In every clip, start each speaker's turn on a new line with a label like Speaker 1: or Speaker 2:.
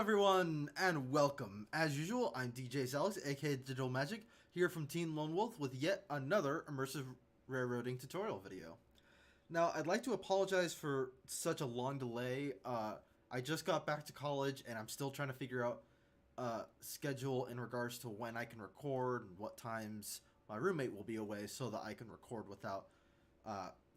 Speaker 1: everyone, and welcome. As usual, I'm DJ Salix, aka Digital Magic, here from Team Lone Wolf with yet another immersive railroading tutorial video. Now, I'd like to apologize for such a long delay. I just got back to college, and I'm still trying to figure out schedule in regards to when I can record and what times my roommate will be away so that I can record without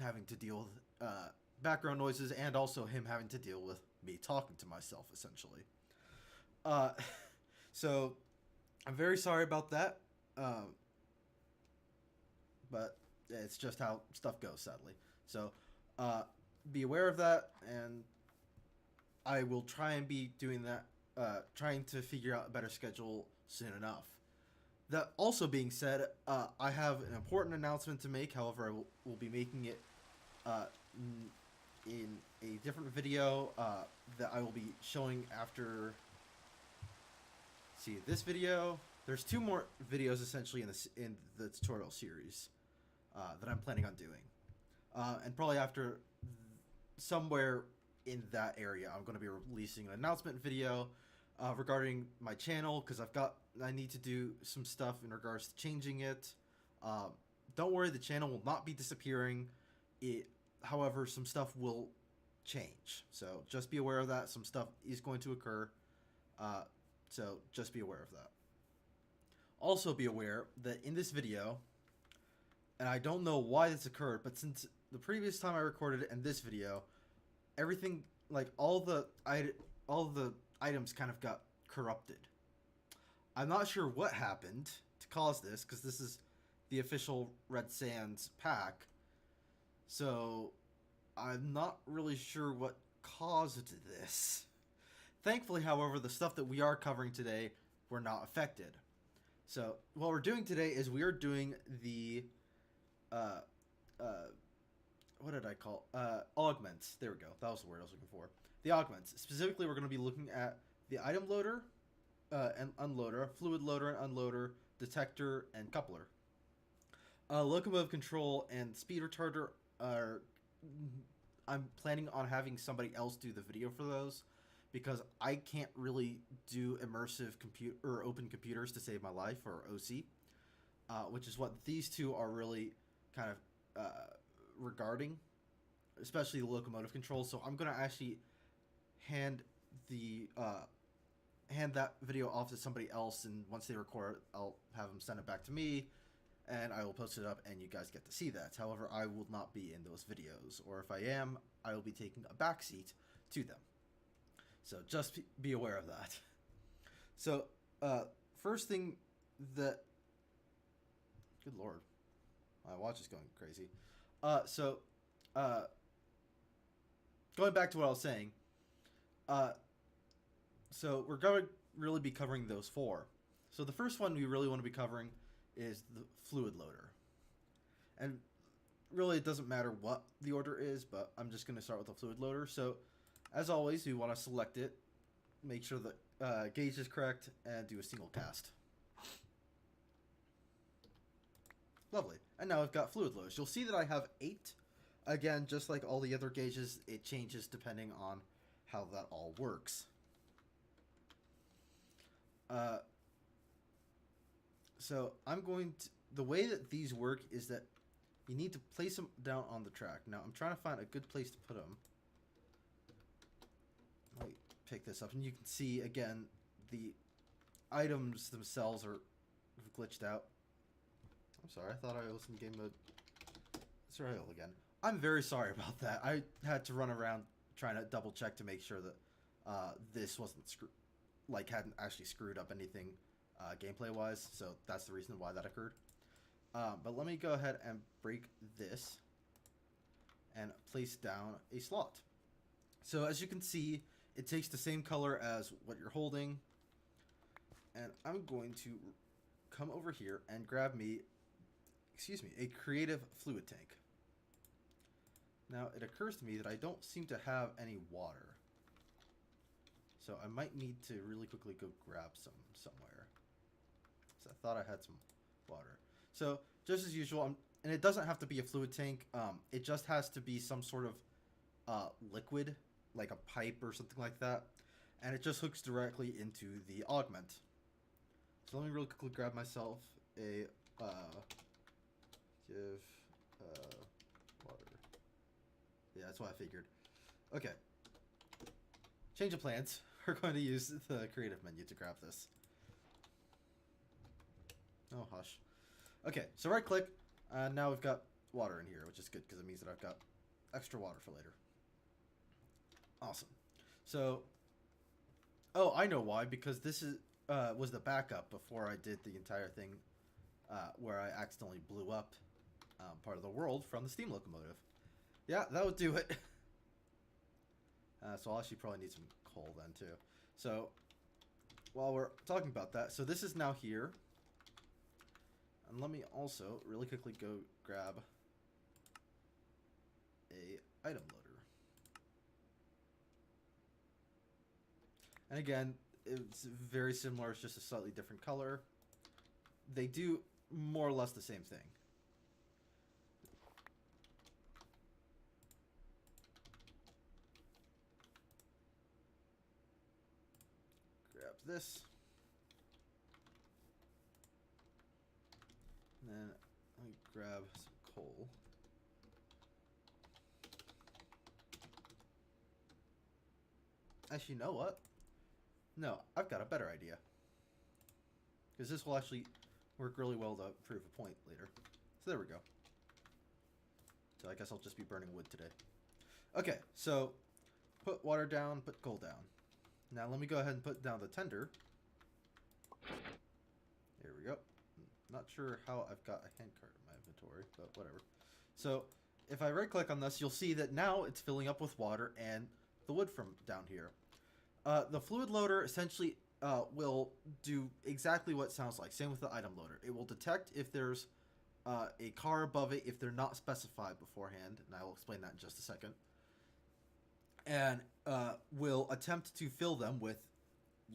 Speaker 1: having to deal with background noises and also him having to deal with me talking to myself, essentially. So I'm very sorry about that, but it's just how stuff goes, sadly. So be aware of that, and I will try and be doing that, trying to figure out a better schedule soon enough. That also being said, I have an important announcement to make. However, I will be making it in a different video that I will be showing after. See this video. There's two more videos essentially in the tutorial series that I'm planning on doing, and probably after somewhere in that area, I'm going to be releasing an announcement video regarding my channel because I need to do some stuff in regards to changing it. Don't worry, the channel will not be disappearing. However, some stuff will change, so just be aware of that. Some stuff is going to occur, so just be aware of that. Also be aware that in this video, and I don't know why this occurred, but since the previous time I recorded it and this video, everything, like all the items kind of got corrupted. I'm not sure what happened to cause this, because this is the official Red Sands pack. So I'm not really sure what caused this. Thankfully, however, the stuff that we are covering today were not affected. So what we're doing today is we are doing the what did I call augments. There we go. That was the word I was looking for. The augments. Specifically, we're going to be looking at the item loader and unloader, fluid loader and unloader, detector, and coupler. Locomotive control and speed retarder are. I'm planning on having somebody else do the video for those, because I can't really do immersive open computers to save my life, or OC, which is what these two are really kind of regarding, especially the locomotive control. So I'm gonna actually hand that video off to somebody else, and once they record it, I'll have them send it back to me, and I will post it up, and you guys get to see that. However, I will not be in those videos, or if I am, I will be taking a backseat to them. So just be aware of that. So first thing that... Good lord. My watch is going crazy. So going back to what I was saying. So we're going to really be covering those four. So the first one we really want to be covering is the fluid loader. And really it doesn't matter what the order is, but I'm just going to start with the fluid loader. So as always, we want to select it, make sure the gauge is correct, and do a single cast. Lovely. And now I've got fluid loaders. You'll see that I have 8. Again, just like all the other gauges, it changes depending on how that all works. So I'm going to... The way that these work is that you need to place them down on the track. Now I'm trying to find a good place to put them. Let me pick this up, and you can see again the items themselves are glitched out. I'm sorry, I thought I was in game mode. Surreal again. I'm very sorry about that. I had to run around trying to double check to make sure that this wasn't hadn't actually screwed up anything gameplay wise. So that's the reason why that occurred. But let me go ahead and break this and place down a slot. So as you can see, it takes the same color as what you're holding. And I'm going to come over here and grab me, a creative fluid tank. Now it occurs to me that I don't seem to have any water. So I might need to really quickly go grab some somewhere. So I thought I had some water. So just as usual, and it doesn't have to be a fluid tank. It just has to be some sort of liquid, like a pipe or something like that. and it just hooks directly into the augment. So let me really quickly grab myself a give water. Yeah, that's what I figured. Okay. Change of plans. We're going to use the creative menu to grab this. Oh, hush. Okay, so right click. Now we've got water in here, which is good because it means that I've got extra water for later. Awesome. So, oh, I know why. Because this is was the backup before I did the entire thing where I accidentally blew up part of the world from the steam locomotive. Yeah, that would do it. So I'll actually probably need some coal then too. So while we're talking about that, so this is now here. And let me also really quickly go grab a item loader. And again, it's very similar, it's just a slightly different color. They do more or less the same thing. Grab this. And then let me grab some coal. Actually, you know what? No, I've got a better idea. Because this will actually work really well to prove a point later. So there we go. So I guess I'll just be burning wood today. Okay, so put water down, put coal down. Now let me go ahead and put down the tender. There we go. Not sure how I've got a handcart in my inventory, but whatever. So if I right click on this, you'll see that now it's filling up with water and the wood from down here. The fluid loader essentially will do exactly what it sounds like. Same with the item loader. It will detect if there's a car above it if they're not specified beforehand, and I will explain that in just a second. And will attempt to fill them with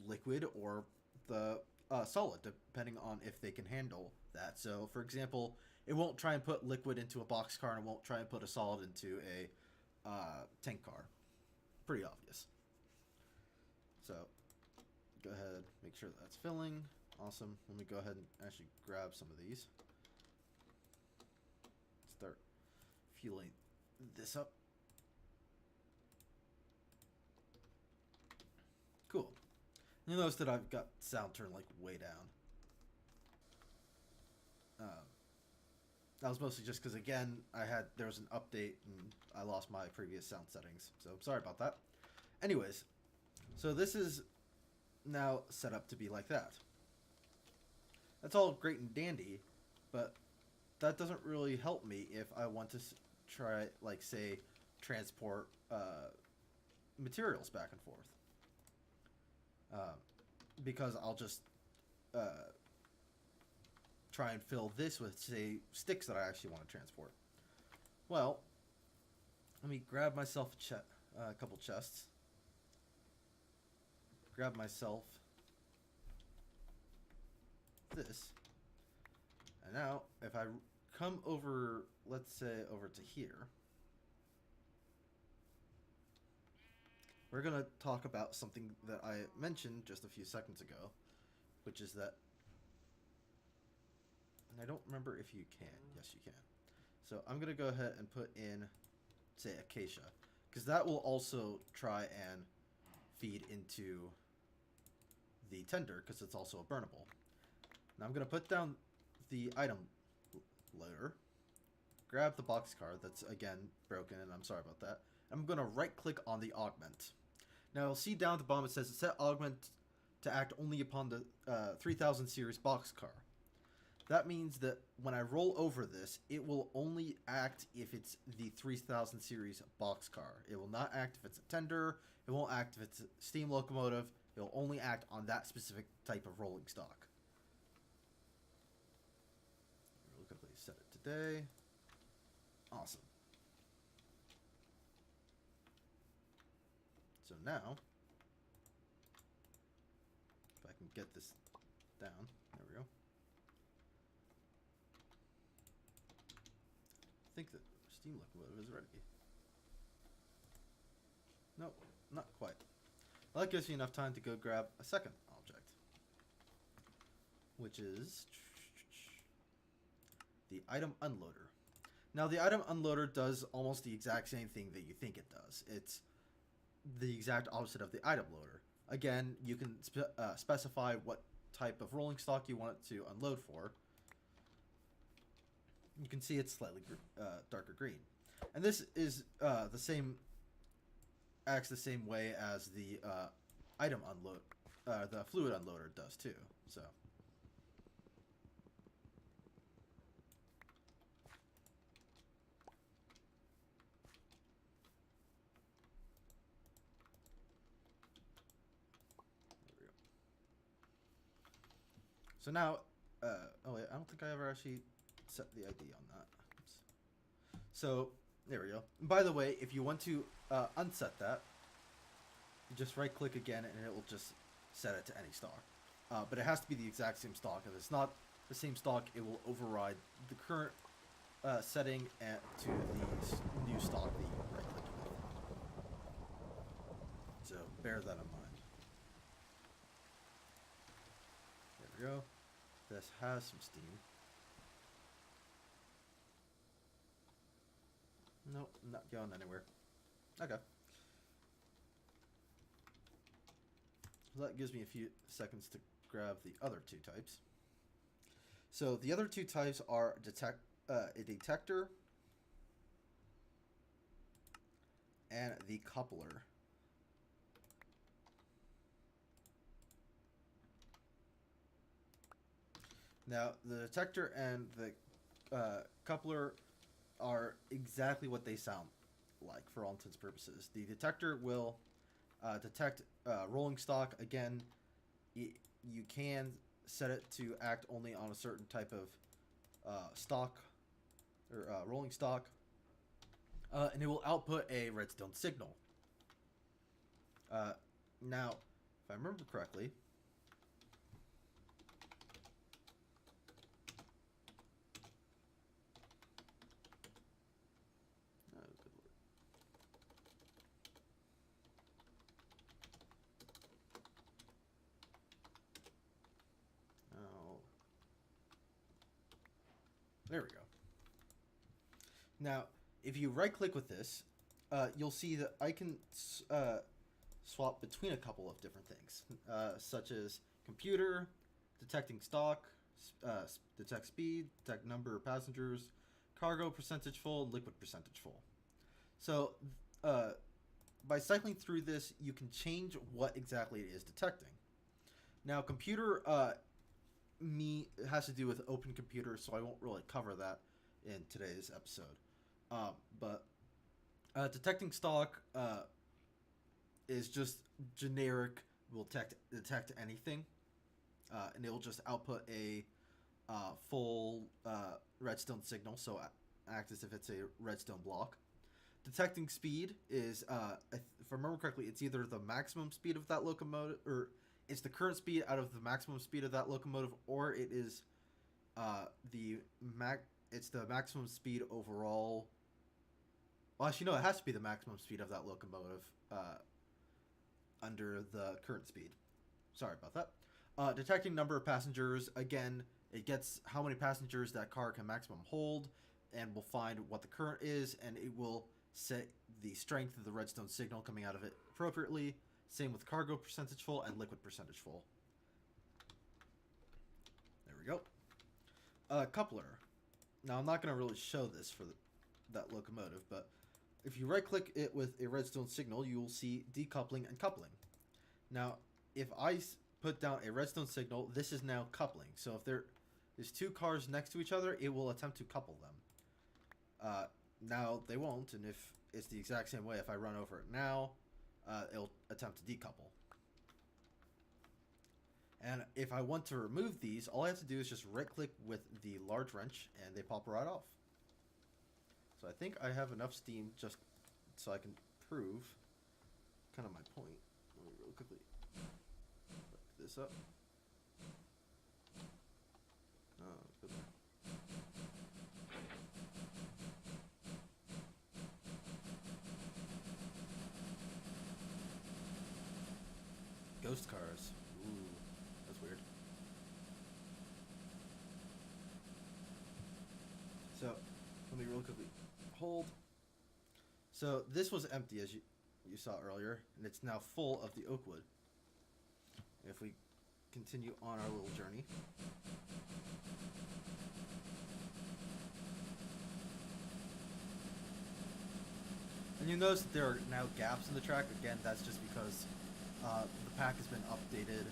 Speaker 1: liquid or the solid, depending on if they can handle that. So, for example, it won't try and put liquid into a boxcar, and it won't try and put a solid into a tank car. Pretty obvious. So, go ahead, make sure that's filling. Awesome. Let me go ahead and actually grab some of these. Start fueling this up. Cool. You notice that I've got sound turned like way down. That was mostly just because, again, there was an update and I lost my previous sound settings. So sorry about that. Anyways, so this is now set up to be like that. That's all great and dandy, but that doesn't really help me if I want to try, like, say, transport materials back and forth. Because I'll just try and fill this with, say, sticks that I actually want to transport. Well, let me grab myself a couple chests. Grab myself this. And now, if I come over, let's say, over to here, we're going to talk about something that I mentioned just a few seconds ago, which is that, and I don't remember if you can. Yes, you can. So I'm going to go ahead and put in, say, acacia, because that will also try and feed into the tender, because it's also a burnable. Now I'm going to put down the item loader, grab the boxcar that's, again, broken, and I'm sorry about that. I'm going to right-click on the augment. Now, you'll see down at the bottom it says set augment to act only upon the 3000 series boxcar. That means that when I roll over this, it will only act if it's the 3000 series boxcar. It will not act if it's a tender. It won't act if it's a steam locomotive. It will only act on that specific type of rolling stock. Real quickly set it today. Awesome. So now, if I can get this down, there we go. I think the steam locomotive is ready. Nope, not quite. Well, that gives me enough time to go grab a second object, which is the item unloader. Now, the item unloader does almost the exact same thing that you think it does. It's the exact opposite of the item loader. Again, you can specify what type of rolling stock you want it to unload for. You can see it's slightly darker green. And this is the same, acts the same way as the item unload, the fluid unloader does too. So. So now, oh wait, I don't think I ever actually set the ID on that. Oops. So, there we go. And by the way, if you want to unset that, you just right click again and it will just set it to any stock. But it has to be the exact same stock. If it's not the same stock, it will override the current setting to the new stock that you right click with. So, bear that in mind. There we go. This has some steam. Nope, not going anywhere. Okay. So that gives me a few seconds to grab the other two types. So the other two types are a detector and the coupler. Now, the detector and the coupler are exactly what they sound like for all intents and purposes. The detector will detect rolling stock. Again, you can set it to act only on a certain type of stock or rolling stock, and it will output a redstone signal. Now, if I remember correctly, there we go. Now, if you right-click with this, you'll see that I can swap between a couple of different things, such as computer, detecting stock, detect speed, detect number of passengers, cargo percentage full, liquid percentage full. So, by cycling through this, you can change what exactly it is detecting. Now, computer has to do with open computer, so I won't really cover that in today's episode. But detecting stock is just generic, will detect anything, and it will just output a full redstone signal, so act as if it's a redstone block. Detecting speed is, if I remember correctly, it's either the maximum speed of that locomotive, or it's the current speed out of the maximum speed of that locomotive, or it is it's the maximum speed overall. Well, actually, no, it has to be the maximum speed of that locomotive under the current speed. Sorry about that. Detecting number of passengers, again, it gets how many passengers that car can maximum hold, and will find what the current is, and it will set the strength of the redstone signal coming out of it appropriately. Same with cargo percentage full and liquid percentage full. There we go. Coupler. Now, I'm not going to really show this for that locomotive, but if you right-click it with a redstone signal, you will see decoupling and coupling. Now, if I put down a redstone signal, this is now coupling. So if there's two cars next to each other, it will attempt to couple them. Now, they won't, and if it's the exact same way, if I run over it now, it'll attempt to decouple. And if I want to remove these, all I have to do is just right-click with the large wrench, and they pop right off. So I think I have enough steam just so I can prove kind of my point. Let me really quickly back this up. Oh, good. ghost cars. Ooh, that's weird. So, let me real quickly hold. So this was empty as you saw earlier, and it's now full of the oak wood. If we continue on our little journey. And you notice that there are now gaps in the track. Again, that's just because the pack has been updated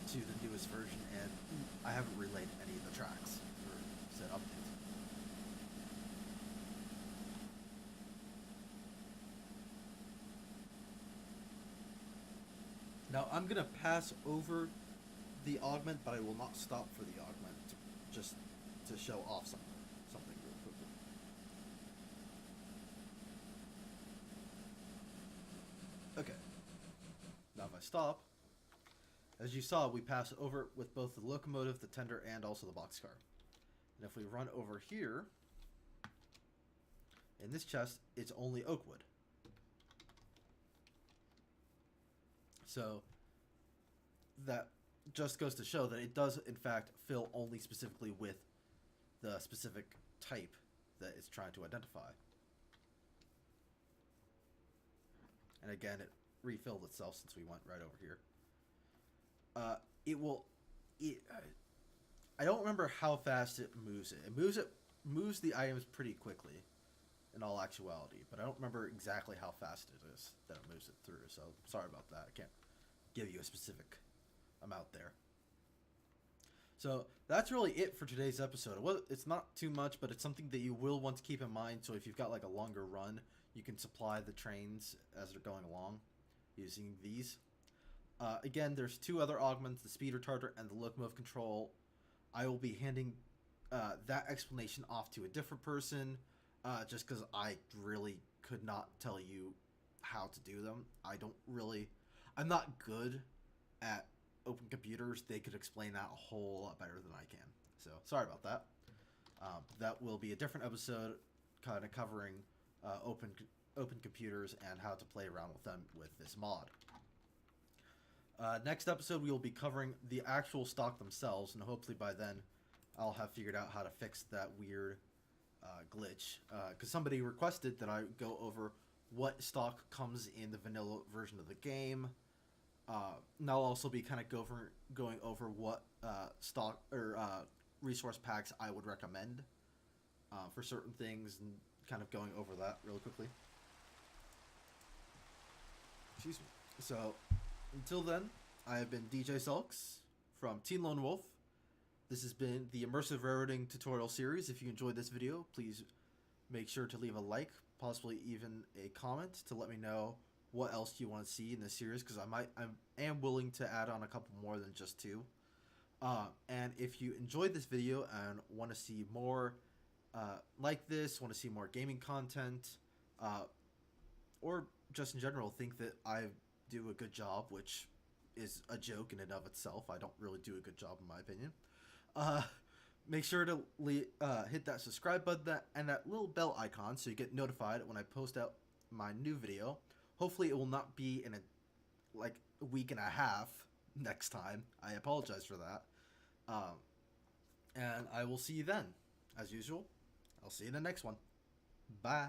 Speaker 1: to the newest version, and I haven't relayed any of the tracks for said updates. Now I'm gonna pass over the augment, but I will not stop for the augment, just to show off something real quickly. Okay. Now if I stop, as you saw, we pass over with both the locomotive, the tender, and also the boxcar. And if we run over here, in this chest, it's only oak wood. So that just goes to show that it does, in fact, fill only specifically with the specific type that it's trying to identify. And again, it refilled itself since we went right over here. I don't remember how fast it moves it. It moves the items pretty quickly, in all actuality, but I don't remember exactly how fast it is that it moves it through. So sorry about that. I can't give you a specific amount there. So that's really it for today's episode. It's not too much, but it's something that you will want to keep in mind. So if you've got like a longer run, you can supply the trains as they're going along using these. Again, there's two other augments, the speed retarder and the locomotive control. I will be handing that explanation off to a different person, just because I really could not tell you how to do them. I'm not good at open computers. They could explain that a whole lot better than I can. So sorry about that. That will be a different episode, kind of covering open computers and how to play around with them with this mod. Next episode, we will be covering the actual stock themselves, and hopefully by then I'll have figured out how to fix that weird glitch. Because somebody requested that I go over what stock comes in the vanilla version of the game. And I'll also be kind of going over what stock or resource packs I would recommend for certain things, and kind of going over that really quickly. Excuse me. So, until then, I have been DJ Sulks from Teen Lone Wolf. This has been the Immersive Railroading tutorial series. If you enjoyed this video, please make sure to leave a like, possibly even a comment, to let me know what else you want to see in this series, because I am willing to add on a couple more than just two. And if you enjoyed this video and want to see more like this, want to see more gaming content, or just in general think that I do a good job, which is a joke in and of itself. I don't really do a good job in my opinion. Make sure to hit that subscribe button and that little bell icon so you get notified when I post out my new video. Hopefully it will not be in a week and a half next time. I apologize for that. And I will see you then. As usual, I'll see you in the next one. Bye.